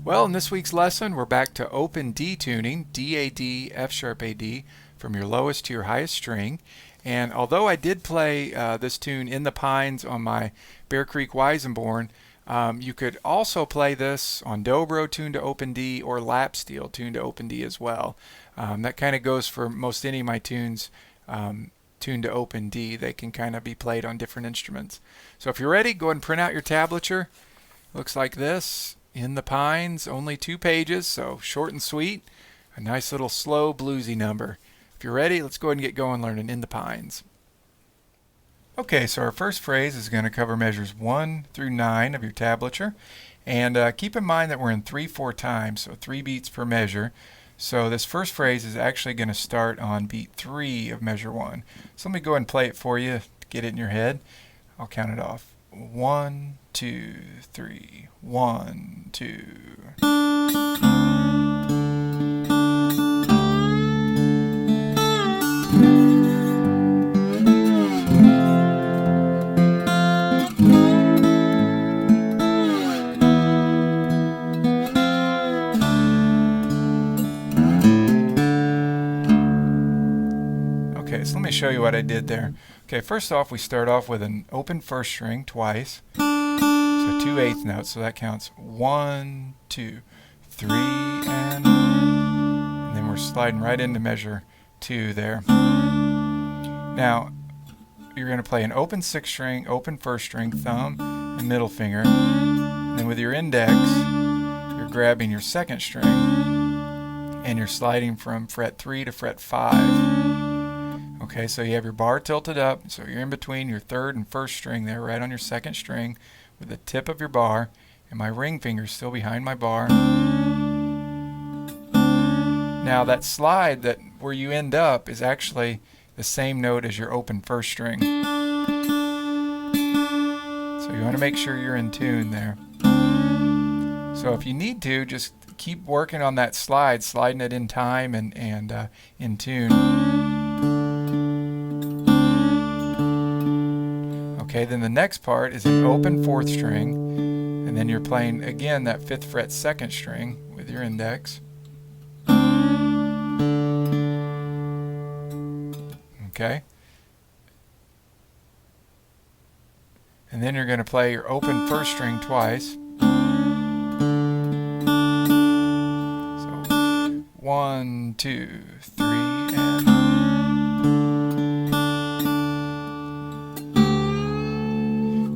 Well, in this week's lesson, we're back to open D tuning, D-A-D, F-sharp A-D, from your lowest to your highest string. And although I did play this tune in the Pines on my Bear Creek Weissenborn, you could also play this on dobro tuned to open D or lap steel tuned to open D as well. That kind of goes for most any of my tunes tuned to open D. They can kind of be played on different instruments. So if you're ready, go ahead and print out your tablature. Looks like this. In the Pines, only 2 pages, so short and sweet. A nice little slow bluesy number. If you're ready, let's go ahead and get going learning In the Pines. Okay, so our first phrase is going to cover measures 1 through 9 of your tablature. And keep in mind that we're in 3/4 time, so 3 beats per measure. So this first phrase is actually going to start on beat 3 of measure 1. So let me go ahead and play it for you to get it in your head. I'll count it off. 1, 2, 3. 1, 2. Okay, so let me show you what I did there. Okay, first off, we start off with an open first string twice. So 2 eighth notes, so that counts 1, 2, 3, and then we're sliding right into measure 2 there. Now, you're going to play an open 6th string, open first string, thumb, and middle finger. And then with your index, you're grabbing your 2nd string, and you're sliding from fret 3 to fret 5. Okay, so you have your bar tilted up, so you're in between your 3rd and 1st string there, right on your 2nd string, with the tip of your bar, and my ring finger is still behind my bar. Now that slide that where you end up is actually the same note as your open first string. So you want to make sure you're in tune there. So if you need to, just keep working on that slide, sliding it in time and in tune. Okay, then the next part is an open 4th string, and then you're playing again that 5th fret 2nd string with your index. Okay. And then you're going to play your open 1st string twice. So 1, 2, 3, and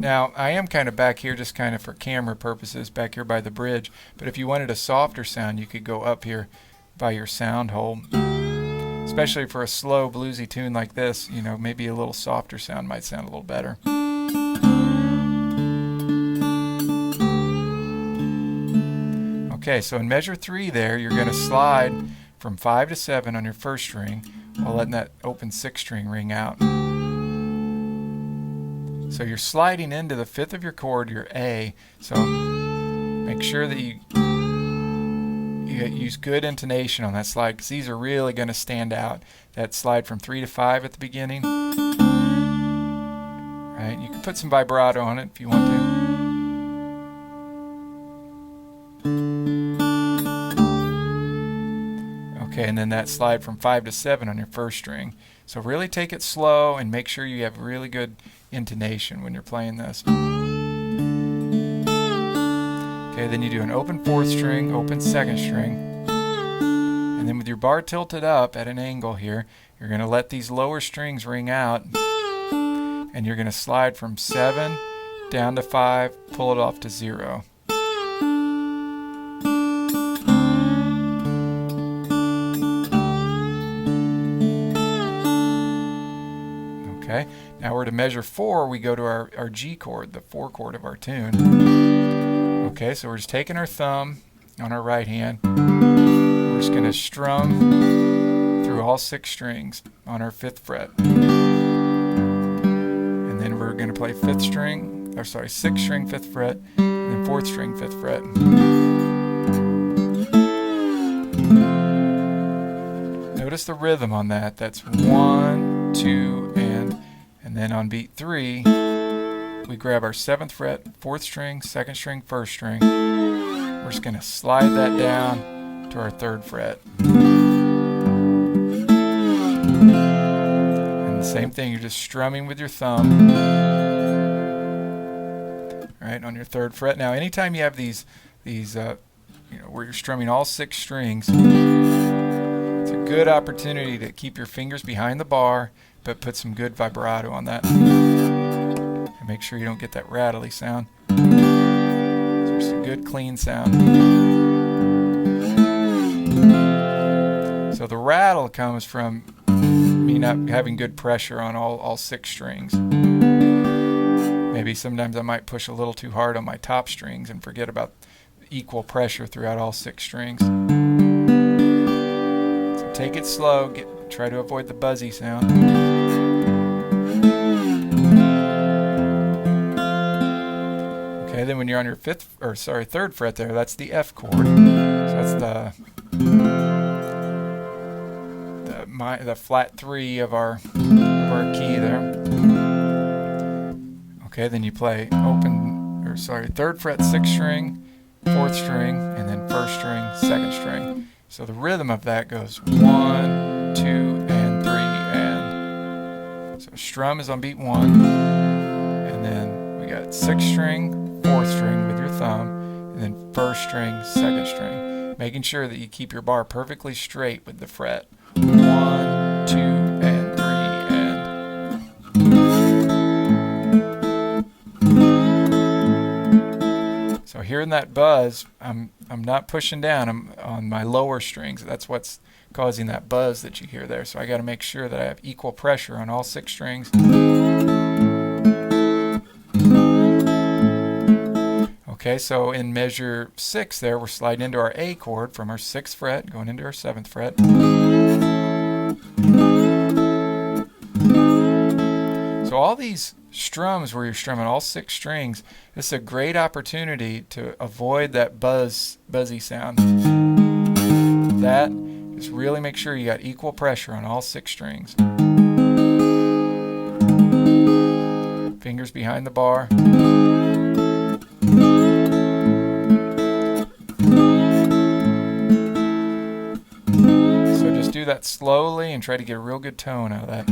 now, I am kind of back here just kind of for camera purposes, back here by the bridge, but if you wanted a softer sound, you could go up here by your sound hole. Especially for a slow bluesy tune like this, you know, maybe a little softer sound might sound a little better. Okay, so in measure 3 there, you're going to slide from 5 to 7 on your 1st string while letting that open 6th string ring out. So you're sliding into the 5th of your chord, your A, so make sure that you use good intonation on that slide, because these are really going to stand out. That slide from 3 to 5 at the beginning. Right? You can put some vibrato on it if you want to. Okay, and then that slide from 5 to 7 on your 1st string. So really take it slow and make sure you have really good intonation when you're playing this. Okay, then you do an open 4th string, open 2nd string, and then with your bar tilted up at an angle here, you're going to let these lower strings ring out, and you're going to slide from 7 down to 5, pull it off to 0. Okay, now we're to measure 4, we go to our G chord, the 4 chord of our tune. Okay, so we're just taking our thumb on our right hand, we're just going to strum through all 6 strings on our 5th fret. And then we're going to play 6th string 5th fret, and then 4th string 5th fret. Notice the rhythm on that. That's 1, 2, and then on beat 3, we grab our 7th fret, 4th string, 2nd string, 1st string. We're just just going to slide that down to our 3rd fret. And the same thing, you're just strumming with your thumb. Right, on your 3rd fret. Now, anytime you have these where you're strumming all 6 strings, it's a good opportunity to keep your fingers behind the bar, but put some good vibrato on that. And make sure you don't get that rattly sound. So just a good clean sound. So the rattle comes from me not having good pressure on all 6 strings. Maybe sometimes I might push a little too hard on my top strings and forget about equal pressure throughout all 6 strings. So take it slow, try to avoid the buzzy sound. Okay, then when you're on your 3rd fret there, that's the F chord. So that's the flat 3 of our key there. Okay, then you play 3rd fret 6th string, 4th string, and then 1st string, 2nd string. So the rhythm of that goes 1, 2, and 3, and. So strum is on beat 1, and then we got 6th string, 4th string with your thumb, and then 1st string, 2nd string. Making sure that you keep your bar perfectly straight with the fret. 1, 2, and 3, and. So hearing that buzz, I'm not pushing down. I'm on my lower strings. That's what's causing that buzz that you hear there. So I got to make sure that I have equal pressure on all 6 strings. Okay, so in measure 6 there, we're sliding into our A chord from our 6th fret, going into our 7th fret. So all these strums where you're strumming all 6 strings, this is a great opportunity to avoid that buzzy sound. Just really make sure you got equal pressure on all 6 strings. Fingers behind the bar. So just do that slowly and try to get a real good tone out of that.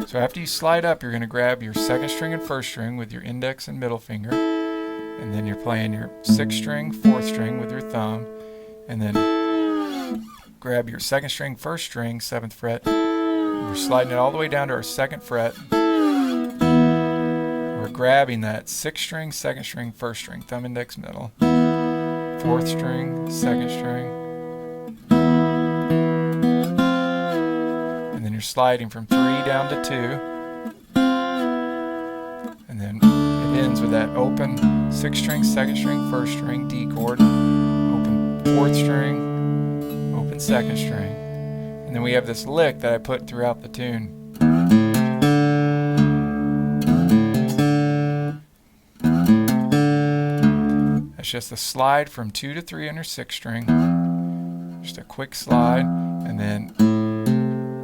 So after you slide up, you're going to grab your 2nd string and 1st string with your index and middle finger. And then you're playing your 6th string, 4th string with your thumb. And then grab your 2nd string, 1st string, 7th fret. We're sliding it all the way down to our 2nd fret. We're grabbing that 6th string, 2nd string, 1st string, thumb, index, middle. 4th string, 2nd string. And then you're sliding from 3 down to 2. And then it ends with that open 6th string, 2nd string, 1st string, D chord, open 4th string, open 2nd string. And then we have this lick that I put throughout the tune. That's just a slide from 2 to 3 on your 6th string. Just a quick slide, and then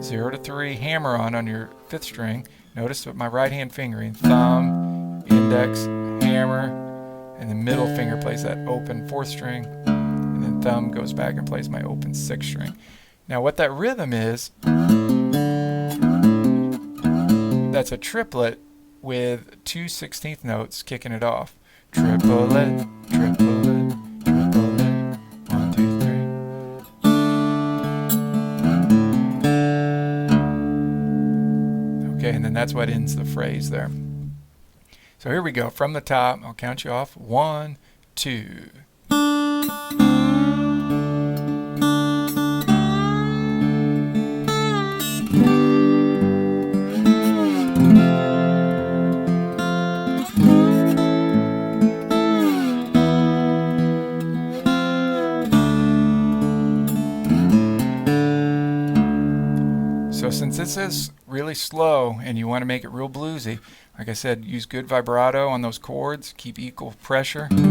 0 to 3 hammer on your 5th string. Notice with my right hand fingering, thumb, index, hammer, and the middle finger plays that open 4th string, and then thumb goes back and plays my open 6th string. Now what that rhythm is, that's a triplet with 2 16th notes kicking it off. Triplet, triplet, triplet, 1, 2, 3. Okay, and then that's what ends the phrase there. So here we go, from the top, I'll count you off. 1, 2. So since this is really slow and you want to make it real bluesy, like I said, use good vibrato on those chords, keep equal pressure. And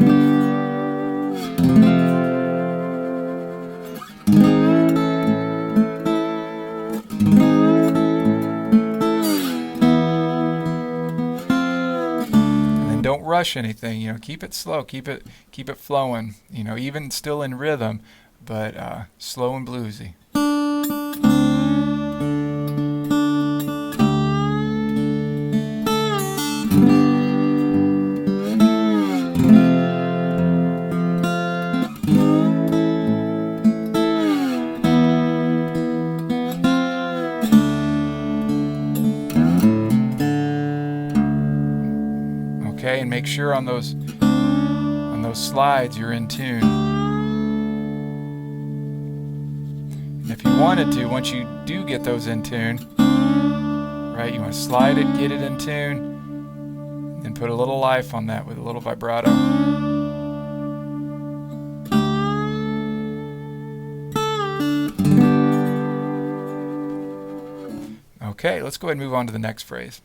then don't rush anything. Keep it slow, keep it flowing. Even still in rhythm, but slow and bluesy. Okay, and make sure on those slides you're in tune. And if you wanted to, once you do get those in tune, right, you want to slide it, get it in tune, and put a little life on that with a little vibrato. Okay, let's go ahead and move on to the next phrase.